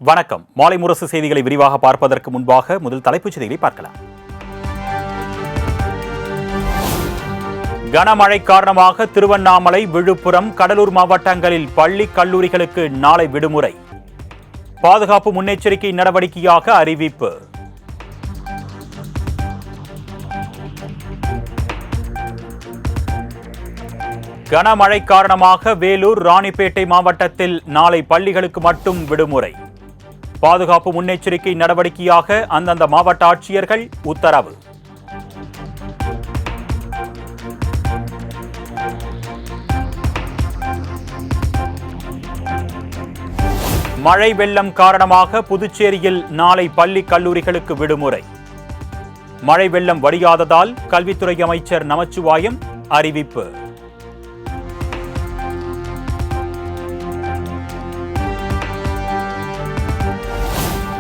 வணக்கம். மாலை முரசு செய்திகளை விரிவாக பார்ப்பதற்கு முன்பாக முதல் தலைப்புச் செய்திகளை பார்க்கலாம். கனமழை காரணமாக திருவண்ணாமலை, விழுப்புரம், கடலூர் மாவட்டங்களில் பள்ளி, கல்லூரிகளுக்கு நாளை விடுமுறை. பாதுகாப்பு முன்னெச்சரிக்கை நடவடிக்கையாக அறிவிப்பு. கனமழை காரணமாக வேலூர், ராணிப்பேட்டை மாவட்டத்தில் நாளை பள்ளிகளுக்கு மட்டும் விடுமுறை. பாதுகாப்பு முன்னெச்சரிக்கை நடவடிக்கையாக அந்தந்த மாவட்ட ஆட்சியர்கள் உத்தரவு. மழை வெள்ளம் காரணமாக புதுச்சேரியில் நாளை பள்ளி, கல்லூரிகளுக்கு விடுமுறை. மழை வெள்ளம் வடியாததால் கல்வித்துறை அமைச்சர் நமச்சிவாயம் அறிவிப்பு.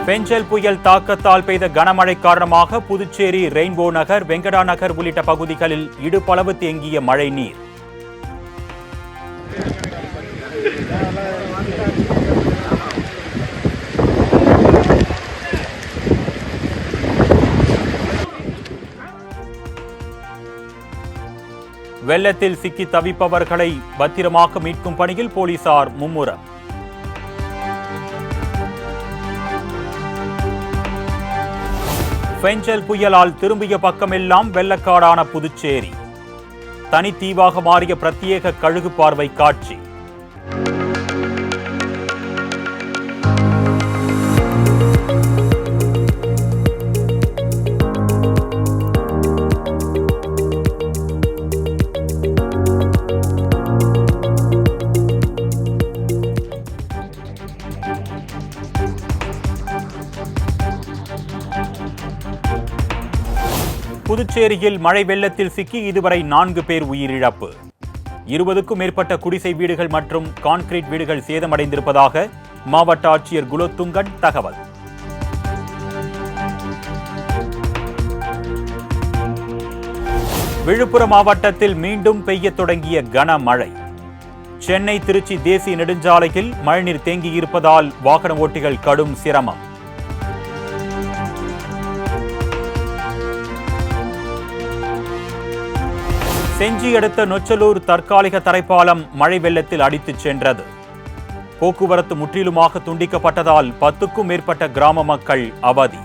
பெஞ்சல் புயல் தாக்கத்தால் பெய்த கனமழை காரணமாக புதுச்சேரி, ரெயின்போ நகர், வெங்கடா நகர் உள்ளிட்ட பகுதிகளில் இடுப்பளவு தேங்கிய மழை நீர். வெள்ளத்தில் சிக்கி தவிப்பவர்களை பத்திரமாக மீட்கும் பணியில் போலீசார் மும்முரம். பெஞ்சல் புயலால் திரும்பிய பக்கமெல்லாம் வெள்ளக்காடான புதுச்சேரி. தனித்தீவாக மாறிய பிரத்யேக கழுகு பார்வை காட்சி. புதுச்சேரியில் மழை வெள்ளத்தில் சிக்கி இதுவரை 4 பேர் உயிரிழப்பு. 20க்கும் மேற்பட்ட குடிசை வீடுகள் மற்றும் கான்கிரீட் வீடுகள் சேதமடைந்திருப்பதாக மாவட்ட ஆட்சியர் குலோத்துங்கன் தகவல். விழுப்புரம் மாவட்டத்தில் மீண்டும் பெய்ய தொடங்கிய கனமழை. சென்னை, திருச்சி தேசிய நெடுஞ்சாலையில் மழைநீர் தேங்கியிருப்பதால் வாகன ஓட்டிகள் கடும் சிரமம். செஞ்சி அடுத்த நொச்சலூர் தற்காலிக தரைப்பாலம் மழை வெள்ளத்தில் அடித்துச் சென்றது. போக்குவரத்து முற்றிலுமாக துண்டிக்கப்பட்டதால் 10க்கும் மேற்பட்ட கிராம மக்கள் அவதி.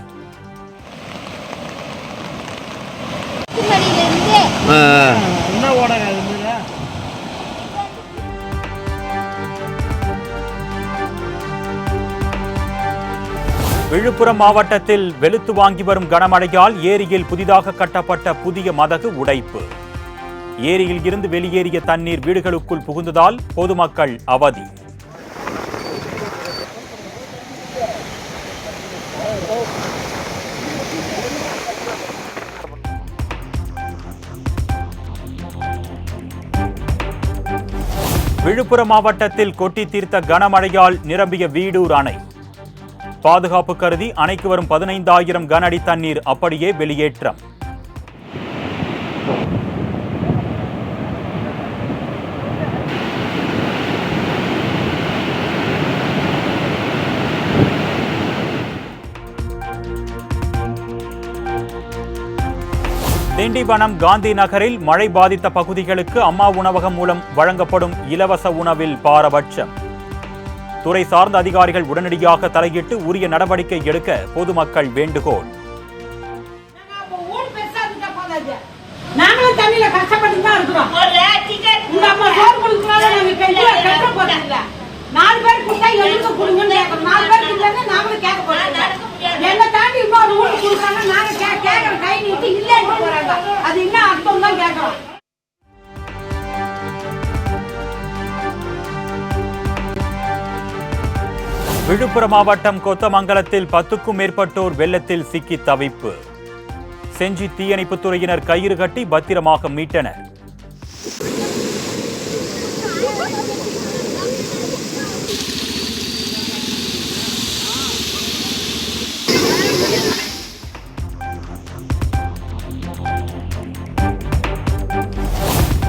விழுப்புரம் மாவட்டத்தில் வெளுத்து வாங்கி வரும் கனமழையால் ஏரியில் புதிதாக கட்டப்பட்ட புதிய மதகு உடைப்பு. ஏரியில் இருந்து வெளியேறிய தண்ணீர் வீடுகளுக்குள் புகுந்ததால் பொதுமக்கள் அவதி. விழுப்புரம் மாவட்டத்தில் கொட்டி தீர்த்த கனமழையால் நிரம்பிய வீடூர் அணை. பாதுகாப்பு கருதி அணைக்கு வரும் 15,000 கன அடி தண்ணீர் அப்படியே வெளியேற்றம். திண்டிவனம், காந்தி நகரில் மழை பாதித்த பகுதிகளுக்கு அம்மா உணவகம் மூலம் வழங்கப்படும் இலவச உணவில் பாரபட்சம். துறை சார்ந்த அதிகாரிகள் உடனடியாக தலையிட்டு உரிய நடவடிக்கை எடுக்க பொதுமக்கள் வேண்டுகோள். விழுப்புரம் மாவட்டம் கொத்தமங்கலத்தில் 10க்கும் மேற்பட்டோர் வெள்ளத்தில் சிக்கி தவிப்பு. செஞ்சி தீயணைப்புத் துறையினர் கயிறு கட்டி பத்திரமாக மீட்டனர்.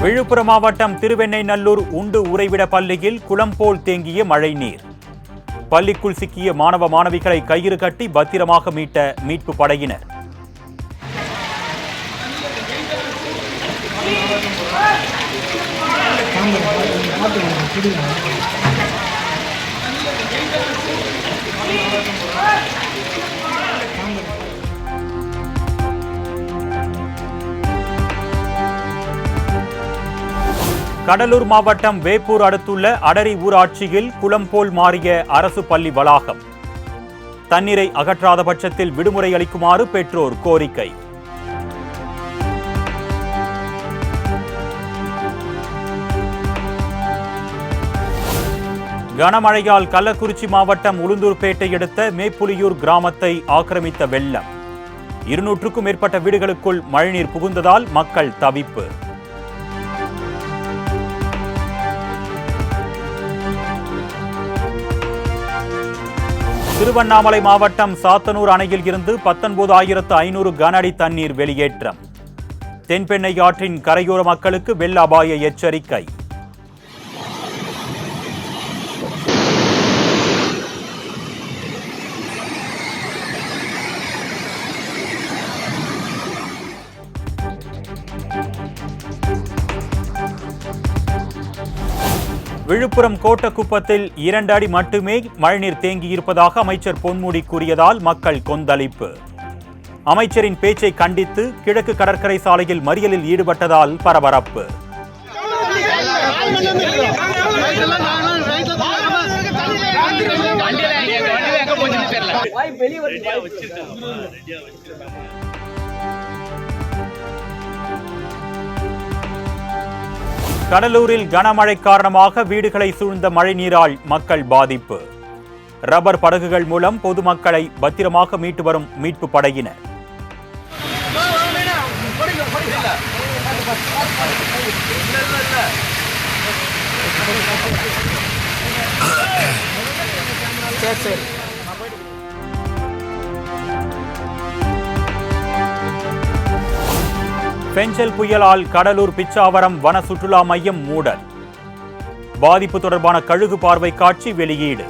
விழுப்புரம் மாவட்டம் திருவெண்ணெய்நல்லூர் உண்டு உறைவிட பள்ளியில் குளம் போல் தேங்கிய மழை நீர். பள்ளிக்குள் சிக்கிய மாணவ மாணவிகளை கயிறு கட்டி பத்திரமாக மீட்ட மீட்பு படையினர். கடலூர் மாவட்டம் வேப்பூர் அடுத்துள்ள அடரி ஊராட்சியில் குளம் போல் மாறிய அரசு பள்ளி வளாகம். தண்ணீரை அகற்றாத பட்சத்தில் விடுமுறை அளிக்குமாறு பெற்றோர் கோரிக்கை. கனமழையால் கள்ளக்குறிச்சி மாவட்டம் உளுந்தூர்பேட்டை அடுத்த மேப்புலியூர் கிராமத்தை ஆக்கிரமித்த வெள்ளம். 200க்கும் மேற்பட்ட வீடுகளுக்குள் மழைநீர் புகுந்ததால் மக்கள் தவிப்பு. திருவண்ணாமலை மாவட்டம் சாத்தனூர் அணையில் இருந்து 19,500 கன அடி தண்ணீர் வெளியேற்றம். தென்பெண்ணை ஆற்றின் கரையோர மக்களுக்கு வெள்ள அபாய எச்சரிக்கை. விழுப்புரம் கோட்டக்குப்பத்தில் 2 அடி மட்டுமே மழைநீர் தேங்கியிருப்பதாக அமைச்சர் பொன்முடி கூறியதால் மக்கள் கொந்தளிப்பு. அமைச்சரின் பேச்சை கண்டித்து கிழக்கு கடற்கரை சாலையில் மறியலில் ஈடுபட்டதால் பரபரப்பு. கடலூரில் கனமழை காரணமாக வீடுகளை சூழ்ந்த மழைநீரால் மக்கள் பாதிப்பு. ரப்பர் படகுகள் மூலம் பொதுமக்களை பத்திரமாக மீட்டு வரும் மீட்பு படையினர். பெஞ்சல் புயலால் கடலூர் பிச்சாவரம் வன சுற்றுலா மையம் மூடல். பாதிப்பு தொடர்பான கழுகு பார்வை காட்சி வெளியீடு.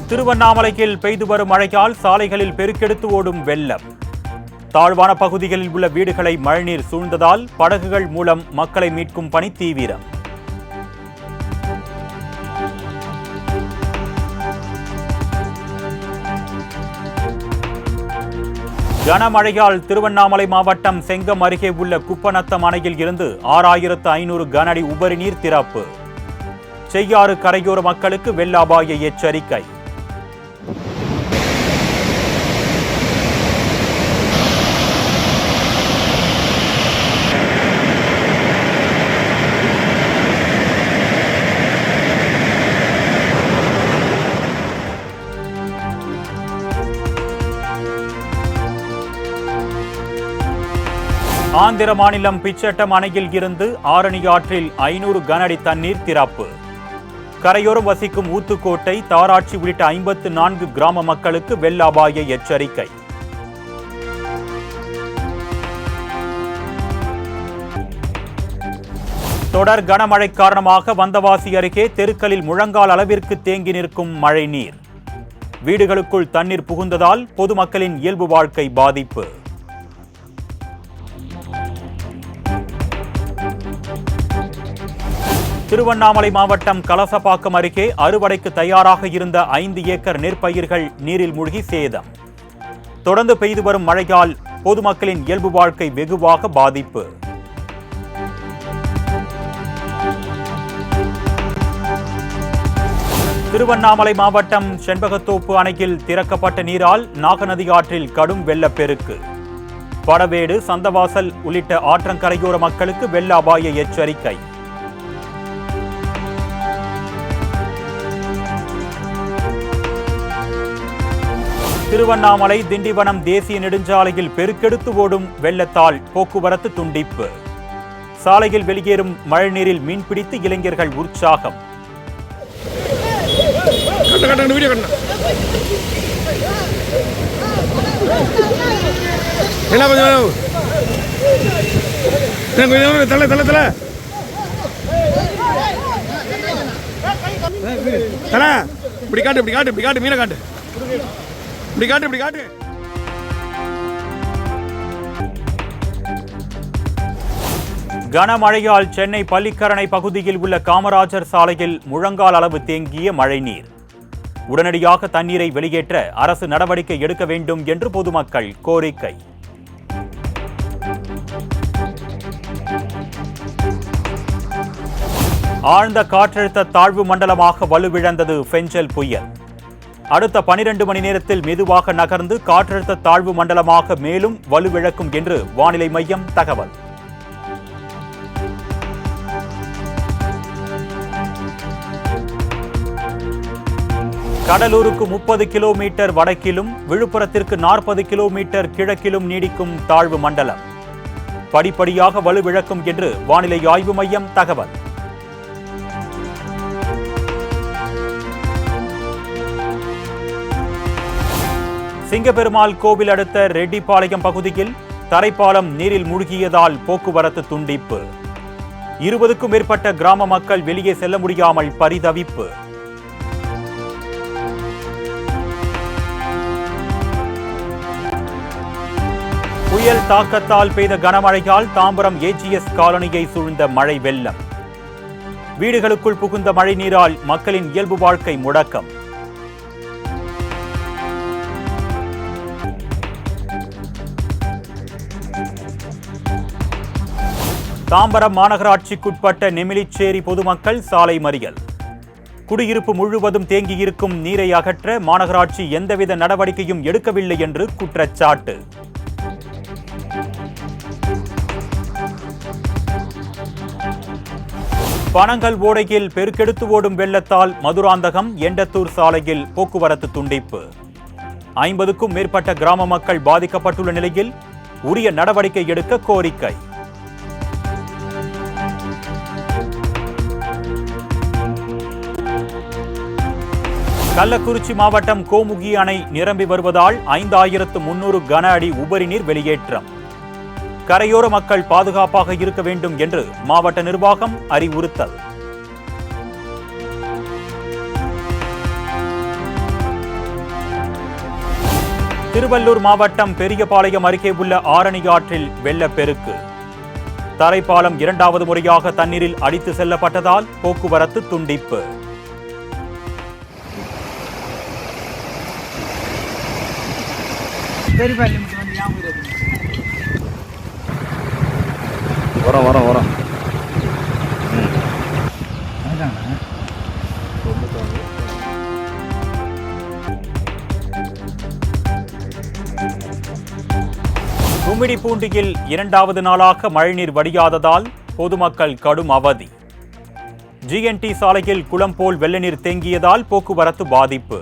திருவண்ணாமலையில் பெய்து வரும் மழையால் சாலைகளில் பெருக்கெடுத்து ஓடும் வெள்ளம். தாழ்வான பகுதிகளில் உள்ள வீடுகளை மழைநீர் சூழ்ந்ததால் படகுகள் மூலம் மக்களை மீட்கும் பணி தீவிரம். கனமழையால் திருவண்ணாமலை மாவட்டம் செங்கம் அருகே உள்ள குப்பநத்தம் அணையில் இருந்து 6,500 கன அடி உபரி நீர் திறப்பு. செய்யாறு கரையோர மக்களுக்கு வெள்ள அபாய எச்சரிக்கை. ஆந்திர மாநிலம் பிச்சட்டம் அணையில் இருந்து ஆரணி ஆற்றில் 500 கன அடி தண்ணீர் திறப்பு. கரையோரம் வசிக்கும் ஊத்துக்கோட்டை, தாராட்சி உள்ளிட்ட 54 கிராம மக்களுக்கு வெள்ள அபாய எச்சரிக்கை. தொடர் கனமழை காரணமாக வந்தவாசி அருகே தெருக்களில் முழங்கால் அளவிற்கு தேங்கி நிற்கும் மழை நீர். வீடுகளுக்குள் தண்ணீர் புகுந்ததால் பொதுமக்களின் இயல்பு வாழ்க்கை பாதிப்பு. திருவண்ணாமலை மாவட்டம் கலசப்பாக்கம் அருகே அறுவடைக்கு தயாராக இருந்த 5 ஏக்கர் நெற்பயிர்கள் நீரில் மூழ்கி சேதம். தொடர்ந்து பெய்து வரும் மழையால் பொதுமக்களின் இயல்பு வாழ்க்கை வெகுவாக பாதிப்பு. திருவண்ணாமலை மாவட்டம் செண்பகத்தோப்பு அணையில் திறக்கப்பட்ட நீரால் நாகநதி ஆற்றில் கடும் வெள்ளப்பெருக்கு. படவேடு, சந்தவாசல் உள்ளிட்ட ஆற்றங்கரையோர மக்களுக்கு வெள்ள அபாய எச்சரிக்கை. திருவண்ணாமலை திண்டிவனம் தேசிய நெடுஞ்சாலையில் பெருக்கெடுத்து ஓடும் வெள்ளத்தால் போக்குவரத்து துண்டிப்பு. சாலையில் வெளியேறும் மழைநீரில் மீன்பிடித்து இளைஞர்கள் உற்சாகம். கனமழையால் சென்னை பள்ளிக்கரணை பகுதியில் உள்ள காமராஜர் சாலையில் முழங்கால் அளவு தேங்கிய மழைநீர். உடனடியாக தண்ணீரை வெளியேற்ற அரசு நடவடிக்கை எடுக்க வேண்டும் என்று பொதுமக்கள் கோரிக்கை. ஆழ்ந்த காற்றழுத்த தாழ்வு மண்டலமாக வலுவிழந்தது பெஞ்சல் புயல். அடுத்த 12 மணி நேரத்தில் மெதுவாக நகர்ந்து காற்றழுத்த தாழ்வு மண்டலமாக மேலும் வலுவிழக்கும் என்று வானிலை மையம் தகவல். கடலூருக்கு 30 கிலோமீட்டர் வடக்கிலும் விழுப்புரத்திற்கு 40 கிலோமீட்டர் கிழக்கிலும் நீடிக்கும் தாழ்வு மண்டலம் படிப்படியாக வலுவிழக்கும் என்று வானிலை ஆய்வு மையம் தகவல். சிங்கப்பெருமாள் கோவில் அடுத்த ரெட்டிப்பாளையம் பகுதியில் தரைப்பாலம் நீரில் மூழ்கியதால் போக்குவரத்து துண்டிப்பு. 20க்கும் மேற்பட்ட கிராம மக்கள் வெளியே செல்ல முடியாமல் பரிதவிப்பு. புயல் தாக்கத்தால் பெய்த கனமழையால் தாம்பரம் ஏஜிஎஸ் காலனியை சூழ்ந்த மழை வெள்ளம். வீடுகளுக்குள் புகுந்த மழை நீரால் மக்களின் இயல்பு வாழ்க்கை முடக்கம். தாம்பரம் மாநகராட்சிக்குட்பட்ட நெமிலிச்சேரி பொதுமக்கள் சாலை மறியல். குடியிருப்பு முழுவதும் தேங்கியிருக்கும் நீரை அகற்ற மாநகராட்சி எந்தவித நடவடிக்கையும் எடுக்கவில்லை என்று குற்றச்சாட்டு. பனங்கல் ஓடையில் பெருக்கெடுத்து ஓடும் வெள்ளத்தால் மதுராந்தகம் எண்டத்தூர் சாலையில் போக்குவரத்து துண்டிப்பு. 50க்கும் மேற்பட்ட கிராம மக்கள் பாதிக்கப்பட்டுள்ள நிலையில் உரிய நடவடிக்கை எடுக்க கோரிக்கை. கள்ளக்குறிச்சி மாவட்டம் கோமுகி அணை நிரம்பி வருவதால் 5300 கன அடி உபரி நீர் வெளியேற்றம். கரையோர மக்கள் பாதுகாப்பாக இருக்க வேண்டும் என்று மாவட்ட நிர்வாகம் அறிவுறுத்தல். திருவள்ளூர் மாவட்டம் பெரியபாளையம் அருகே உள்ள ஆரணி ஆற்றில் வெள்ளப்பெருக்கு. தரைப்பாலம் 2வது முறையாக தண்ணீரில் அடித்து செல்லப்பட்டதால் போக்குவரத்து துண்டிப்பு. வரோம் கும்மிடிப்பூண்டியில் 2வது நாளாக மழைநீர் வடியாததால் பொதுமக்கள் கடும் அவதி. ஜிஎன்டி சாலையில் குளம் போல் வெள்ளநீர் தேங்கியதால் போக்குவரத்து பாதிப்பு.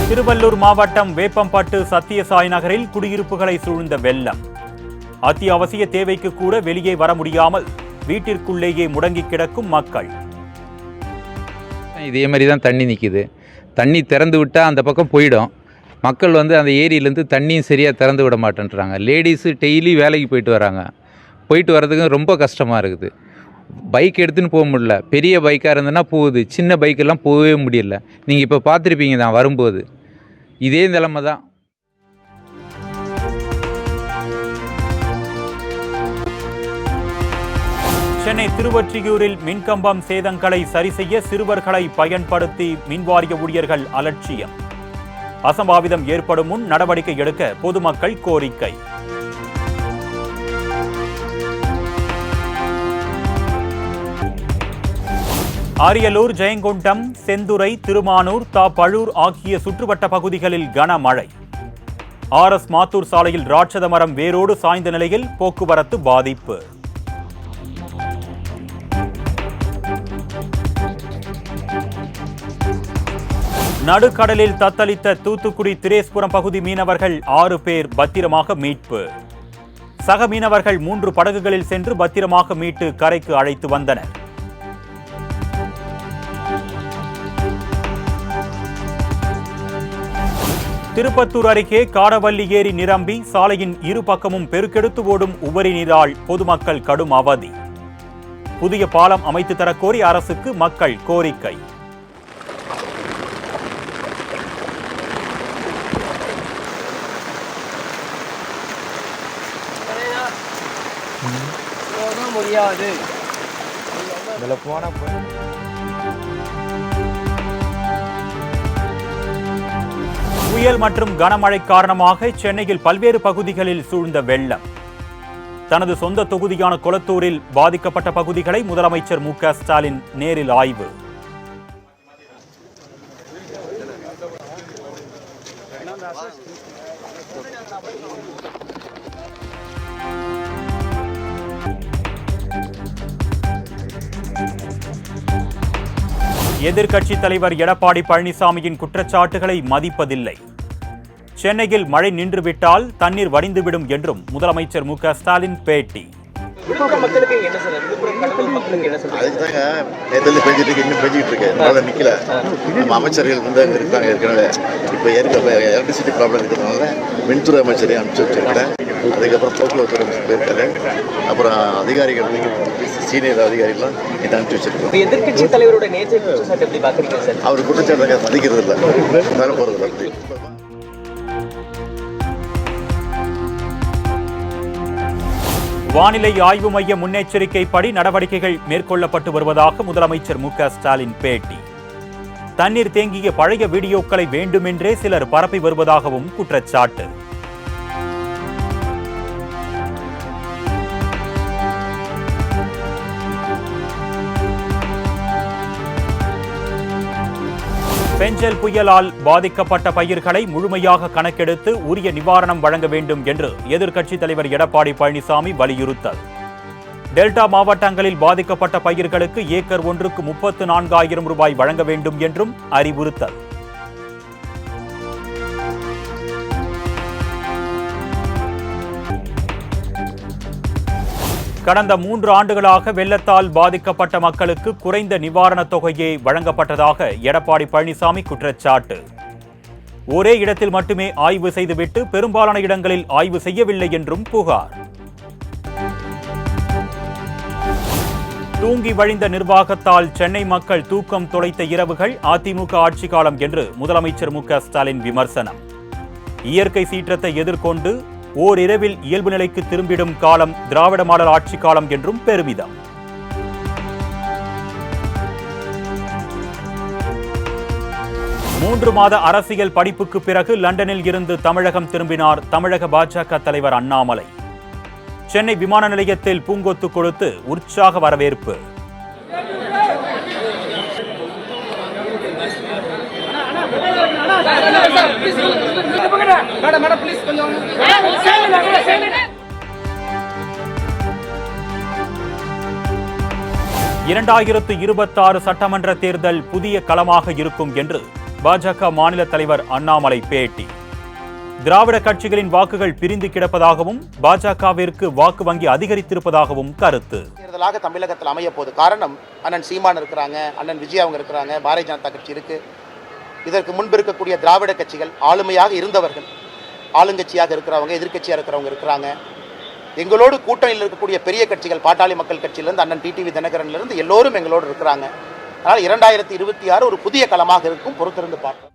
திருவள்ளூர் மாவட்டம் வேப்பம்பட்டு சத்தியசாய் நகரில் குடியிருப்புகளை சூழ்ந்த வெள்ளம். அத்தியாவசிய தேவைக்கு கூட வெளியே வர முடியாமல் வீட்டிற்குள்ளேயே முடங்கி கிடக்கும் மக்கள். இதே மாதிரி தான் தண்ணி நிற்கிது. தண்ணி திறந்து விட்டால் அந்த பக்கம் போயிடும். மக்கள் அந்த ஏரியிலேருந்து தண்ணியும் சரியாக திறந்து விட மாட்டேன்றாங்க. லேடிஸு டெய்லி வேலைக்கு போயிட்டு வராங்க. போயிட்டு வர்றதுக்கு ரொம்ப கஷ்டமாக இருக்குது. பைக் எடுத்துன்னு போக முடியல. பெரிய பைக்காக இருந்ததுன்னா போகுது, சின்ன பைக்கெல்லாம் போகவே முடியல. நீங்கள் இப்போ பார்த்துருப்பீங்க தான் வரும்போது இதே நிலைமை தான். சென்னை திருவொற்றியூரில் மின்கம்பம் சேதங்களை சரி செய்ய சிறுவர்களை பயன்படுத்தி மின்வாரிய ஊழியர்கள் அலட்சியம். அசம்பாவிதம் ஏற்படும் முன் நடவடிக்கை எடுக்க பொதுமக்கள் கோரிக்கை. அரியலூர், ஜெயங்கொண்டம், செந்துறை, திருமானூர், பழூர் ஆகிய சுற்றுவட்ட பகுதிகளில் கனமழை. RS மாத்தூர் சாலையில் ராட்சத மரம் வேரோடு சாய்ந்த நிலையில் போக்குவரத்து பாதிப்பு. நடுக்கடலில் தத்தளித்த தூத்துக்குடி திரேஸ்புரம் பகுதி மீனவர்கள் 6 பேர் பத்திரமாக மீட்பு. சக மீனவர்கள் 3 படகுகளில் சென்று பத்திரமாக மீட்டு கரைக்கு அழைத்து வந்தனர். திருப்பத்தூர் அருகே காரவல்லி ஏரி நிரம்பி சாலையின் இரு பக்கமும் பெருக்கெடுத்து ஓடும் உபரி நீரால் பொதுமக்கள் கடும் அவதி. புதிய பாலம் அமைத்து தரக்கோரி அரசுக்கு மக்கள் கோரிக்கை. புயல் மற்றும் கனமழை காரணமாக சென்னையில் பல்வேறு பகுதிகளில் சூழ்ந்த வெள்ளம். தனது சொந்த தொகுதியான கொளத்தூரில் பாதிக்கப்பட்ட பகுதிகளை முதலமைச்சர் மு.க. ஸ்டாலின் நேரில் ஆய்வு. எதிர்க்கட்சித் தலைவர் எடப்பாடி பழனிசாமியின் குற்றச்சாட்டுகளை மதிப்பதில்லை. சென்னையில் மழை நின்றுவிட்டால் தண்ணீர் வடிந்துவிடும் என்றும் முதலமைச்சர் மு.க. ஸ்டாலின் பேட்டி. அமைச்சர்கள் இருக்காங்க ஏற்கனவே. இப்போ எலக்ட்ரிசிட்டி ப்ராப்ளம் இருக்கிறதுனால மின்துறை அமைச்சரை அனுப்பிச்சு வச்சிருக்கிறேன். அதுக்கப்புறம் போக்குவரத்து போயிருக்காரு. அப்புறம் அதிகாரிகள் சீனியர் அதிகாரிகள்லாம் இதை அனுப்பிச்சு வச்சிருக்கோம். எதிர்க்கட்சி தலைவரோட நேச்சர் குற்றச்சாட்டு எப்படி பார்க்குறீங்க சார்? அவர் குற்றச்சாட்டு மதிக்கிறது இல்லை, மேலே போகிறது இல்லை. வானிலை ஆய்வு மைய முன்னெச்சரிக்கைப்படி நடவடிக்கைகள் மேற்கொள்ளப்பட்டு வருவதாக முதலமைச்சர் மு.க. ஸ்டாலின் பேட்டி. தண்ணீர் தேங்கிய பழைய வீடியோக்களை வேண்டுமென்றே சிலர் பரப்பி வருவதாகவும் குற்றச்சாட்டு. பெஞ்சல் புயலால் பாதிக்கப்பட்ட பயிர்களை முழுமையாக கணக்கெடுத்து உரிய நிவாரணம் வழங்க வேண்டும் என்று எதிர்க்கட்சித் தலைவர் எடப்பாடி பழனிசாமி வலியுறுத்தல். டெல்டா மாவட்டங்களில் பாதிக்கப்பட்ட பயிர்களுக்கு ஏக்கர் ஒன்றுக்கு 34,000 ரூபாய் வழங்க வேண்டும் என்றும் அறிவுறுத்தல். கடந்த 3 ஆண்டுகளாக வெள்ளத்தால் பாதிக்கப்பட்ட மக்களுக்கு குறைந்த நிவாரணத் தொகையே வழங்கப்பட்டதாக எடப்பாடி பழனிசாமி குற்றச்சாட்டு. ஒரே இடத்தில் மட்டுமே ஆய்வு செய்துவிட்டு பெரும்பாலான இடங்களில் ஆய்வு செய்யவில்லை என்றும் புகார். தூங்கி வழிந்த நிர்வாகத்தால் சென்னை மக்கள் தூக்கம் தொலைத்த இரவுகள் அதிமுக ஆட்சி காலம் என்று முதலமைச்சர் மு.க. ஸ்டாலின் விமர்சனம். இயற்கை சீற்றத்தை எதிர்கொண்டு ஓரிரவில் இயல்பு நிலைக்கு திரும்பிடும் காலம் திராவிட மாடல் ஆட்சி காலம் என்றும் பெருமிதம். மூன்று மாத அரசியல் படிப்புக்கு பிறகு லண்டனில் இருந்து தமிழகம் திரும்பினார் தமிழக பாஜக தலைவர் அண்ணாமலை. சென்னை விமான நிலையத்தில் பூங்கொத்து கொடுத்து உற்சாக வரவேற்பு. இரண்டாயிரத்து 26 சட்டமன்ற தேர்தல் புதிய களமாக இருக்கும் என்று பாஜக மாநில தலைவர் அண்ணாமலை பேட்டி. திராவிட கட்சிகளின் வாக்குகள் பிரிந்து கிடப்பதாகவும் பாஜகவிற்கு வாக்கு வங்கி அதிகரித்திருப்பதாகவும் கருத்து. தேர்தலாக தமிழகத்தில் அமைய போது காரணம் அண்ணன் சீமான் இருக்கிறாங்க, அண்ணன் விஜய் அவங்க இருக்கிறாங்க, பாரதிய ஜனதா கட்சி இருக்கு. இதற்கு முன்பு இருக்கக்கூடிய திராவிட கட்சிகள் ஆளுமையாக இருந்தவர்கள், ஆளுங்கட்சியாக இருக்கிறவங்க, எதிர்கட்சியாக இருக்கிறவங்க இருக்கிறாங்க. எங்களோடு கூட்டணியில் இருக்கக்கூடிய பெரிய கட்சிகள் பாட்டாளி மக்கள் கட்சியிலிருந்து அண்ணன் டிடிவி தினகரனிலிருந்து எல்லோரும் எங்களோடு இருக்கிறாங்க. அதனால் 2026 ஒரு புதிய களமாக இருக்கும், பொறுத்திருந்து பார்ப்போம்.